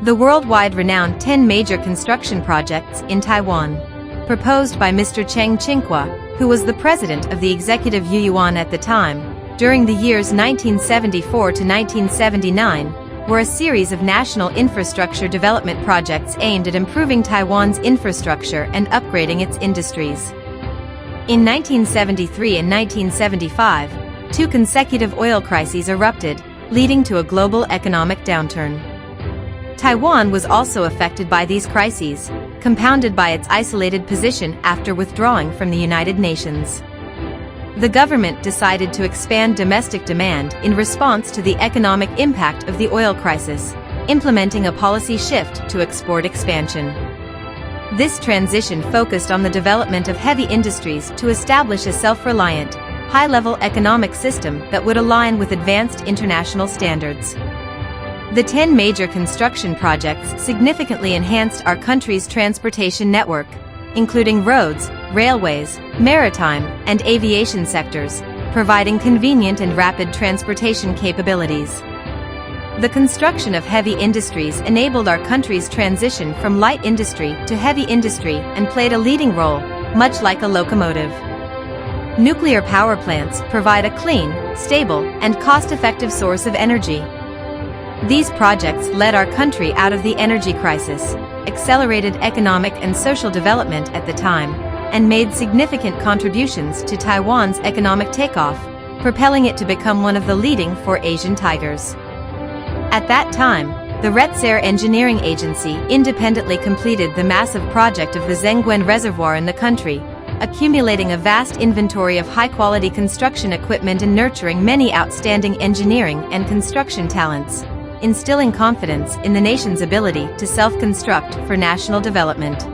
the worldwide renowned 10 major construction projects in Taiwan. Proposed by Mr. Cheng Qinghua, who was the president of the executive Yuan at the time, during the years 1974 to 1979, were a series of national infrastructure development projects aimed at improving Taiwan's infrastructure and upgrading its industries. In 1973 and 1975, two consecutive oil crises erupted, leading to a global economic downturn. Taiwan was also affected by these crises, compounded by its isolated position after withdrawing from the United Nations. The government decided to expand domestic demand in response to the economic impact of the oil crisis, implementing a policy shift to export expansion. This transition focused on the development of heavy industries to establish a self-reliant, high-level economic system that would align with advanced international standards. The 10 major construction projects significantly enhanced our country's transportation network, including roads, railways, maritime, and aviation sectors, providing convenient and rapid transportation capabilities. The construction of heavy industries enabled our country's transition from light industry to heavy industry and played a leading role, much like a locomotive. Nuclear power plants provide a clean, stable, and cost-effective source of energy. These projects led our country out of the energy crisis, accelerated economic and social development at the time, and made significant contributions to Taiwan's economic takeoff, propelling it to become one of the leading four Asian tigers. At that time, the RSEA Engineering Agency independently completed the massive project of the Zhengyuan Reservoir in the country, accumulating a vast inventory of high-quality construction equipment and nurturing many outstanding engineering and construction talents, instilling confidence in the nation's ability to self-construct for national development.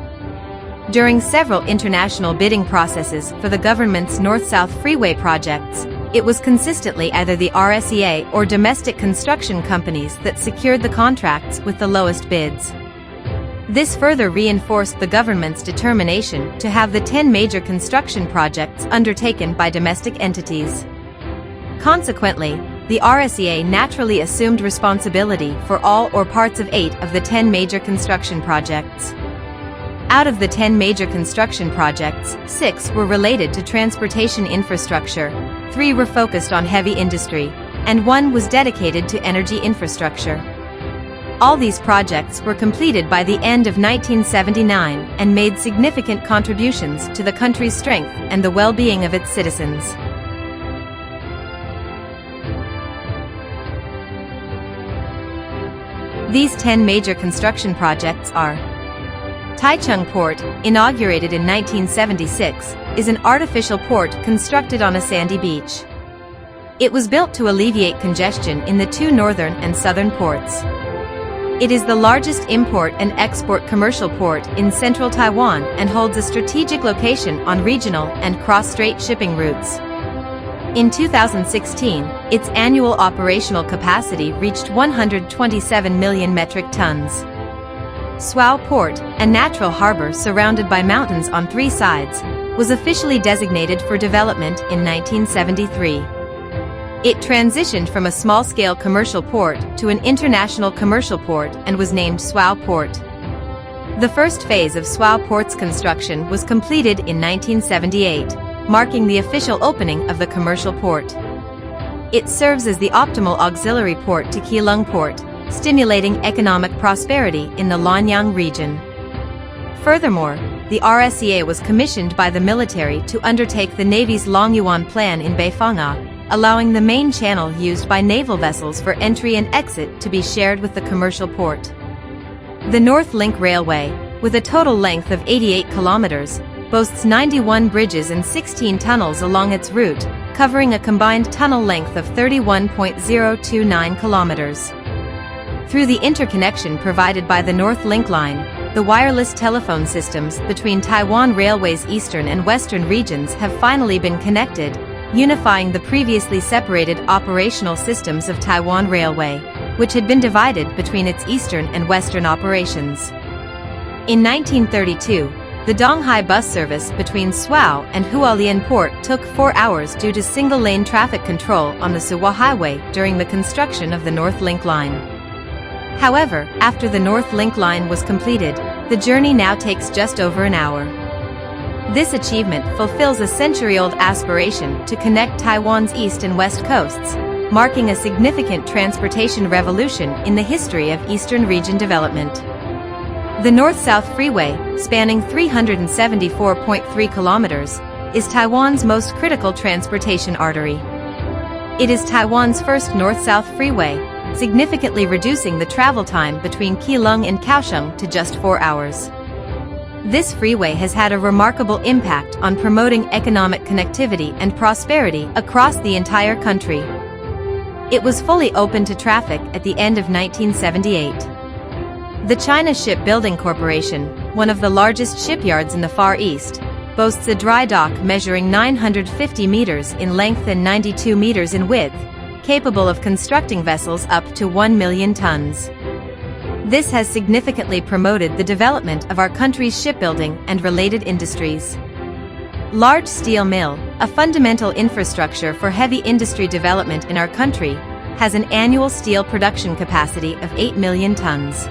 During several international bidding processes for the government's North-South Freeway projects, it was consistently either the RSEA or domestic construction companies that secured the contracts with the lowest bids. This further reinforced the government's determination to have the 10 major construction projects undertaken by domestic entities. Consequently, the RSEA naturally assumed responsibility for all or parts of 8 of the 10 major construction projects. Out of the 10 major construction projects, 6 were related to transportation infrastructure, 3 were focused on heavy industry, and 1 was dedicated to energy infrastructure. All these projects were completed by the end of 1979 and made significant contributions to the country's strength and the well-being of its citizens. These 10 major construction projects are: Taichung Port, inaugurated in 1976, is an artificial port constructed on a sandy beach. It was built to alleviate congestion in the 2 northern and southern ports. It is the largest import and export commercial port in central Taiwan and holds a strategic location on regional and cross-strait shipping routes. In 2016, its annual operational capacity reached 127 million metric tons. Suao Port, a natural harbor surrounded by mountains on 3 sides, was officially designated for development in 1973. It transitioned from a small-scale commercial port to an international commercial port and was named Suao Port. The first phase of Suao Port's construction was completed in 1978, marking the official opening of the commercial port. It serves as the optimal auxiliary port to Keelung Port, stimulating economic prosperity in the Lanyang region. Furthermore, the RSEA was commissioned by the military to undertake the Navy's Longyuan Plan in Beifanga, allowing the main channel used by naval vessels for entry and exit to be shared with the commercial port. The North Link Railway, with a total length of 88 kilometers, boasts 91 bridges and 16 tunnels along its route, covering a combined tunnel length of 31.029 kilometers. Through the interconnection provided by the North Link Line, the wireless telephone systems between Taiwan Railway's eastern and western regions have finally been connected, unifying the previously separated operational systems of Taiwan Railway, which had been divided between its eastern and western operations. In 1932, the Donghai bus service between Suao and Hualien Port took 4 hours due to single-lane traffic control on the Suwa Highway during the construction of the North Link Line. However, after the North Link line was completed, the journey now takes just over an hour. This achievement fulfills a century-old aspiration to connect Taiwan's east and west coasts, marking a significant transportation revolution in the history of Eastern region development. The North-South Freeway, spanning 374.3 kilometers, is Taiwan's most critical transportation artery. It is Taiwan's first North-South Freeway, significantly reducing the travel time between Keelung and Kaohsiung to just 4 hours. This freeway has had a remarkable impact on promoting economic connectivity and prosperity across the entire country. It was fully open to traffic at the end of 1978. The China Shipbuilding Corporation, one of the largest shipyards in the Far East, boasts a dry dock measuring 950 meters in length and 92 meters in width, capable of constructing vessels up to 1 million tons. This has significantly promoted the development of our country's shipbuilding and related industries. Large steel mill, a fundamental infrastructure for heavy industry development in our country, has an annual steel production capacity of 8 million tons.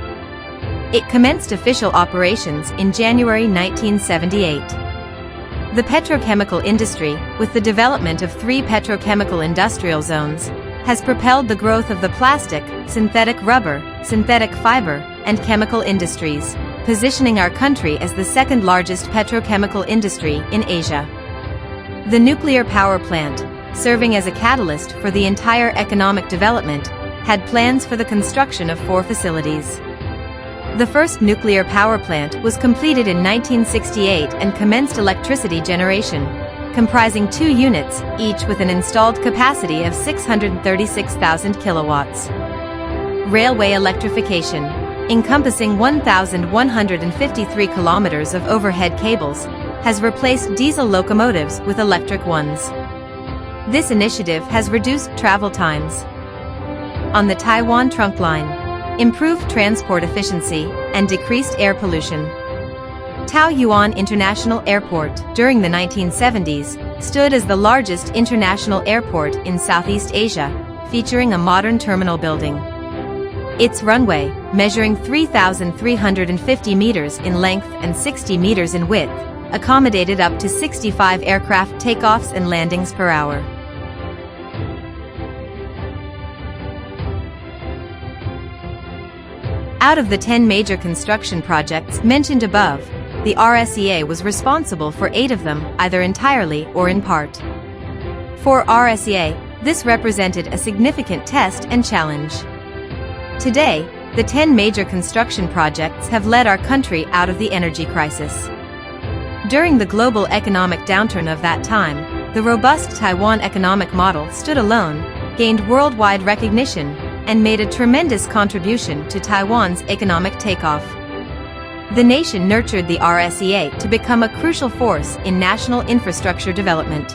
It commenced official operations in January 1978. The petrochemical industry, with the development of 3 petrochemical industrial zones, has propelled the growth of the plastic, synthetic rubber, synthetic fiber, and chemical industries, positioning our country as the second largest petrochemical industry in Asia. The nuclear power plant, serving as a catalyst for the entire economic development, had plans for the construction of 4 facilities. The first nuclear power plant was completed in 1968 and commenced electricity generation, comprising 2 units, each with an installed capacity of 636,000 kilowatts. Railway electrification, encompassing 1,153 kilometers of overhead cables, has replaced diesel locomotives with electric ones. This initiative has reduced travel times on the Taiwan trunk line, improved transport efficiency, and decreased air pollution. Taoyuan International Airport, during the 1970s, stood as the largest international airport in Southeast Asia, featuring a modern terminal building. Its runway, measuring 3,350 meters in length and 60 meters in width, accommodated up to 65 aircraft takeoffs and landings per hour. Out of the 10 major construction projects mentioned above, the RSEA was responsible for 8 of them, either entirely or in part. For RSEA, this represented a significant test and challenge. Today, the 10 major construction projects have led our country out of the energy crisis. During the global economic downturn of that time, the robust Taiwan economic model stood alone, gained worldwide recognition, and made a tremendous contribution to Taiwan's economic takeoff. The nation nurtured the RSEA to become a crucial force in national infrastructure development.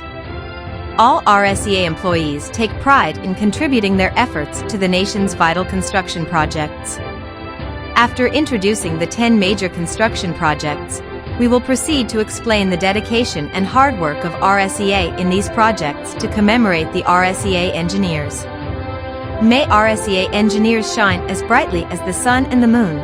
All RSEA employees take pride in contributing their efforts to the nation's vital construction projects. After introducing the 10 major construction projects, we will proceed to explain the dedication and hard work of RSEA in these projects to commemorate the RSEA engineers. May RSEA engineers shine as brightly as the sun and the moon.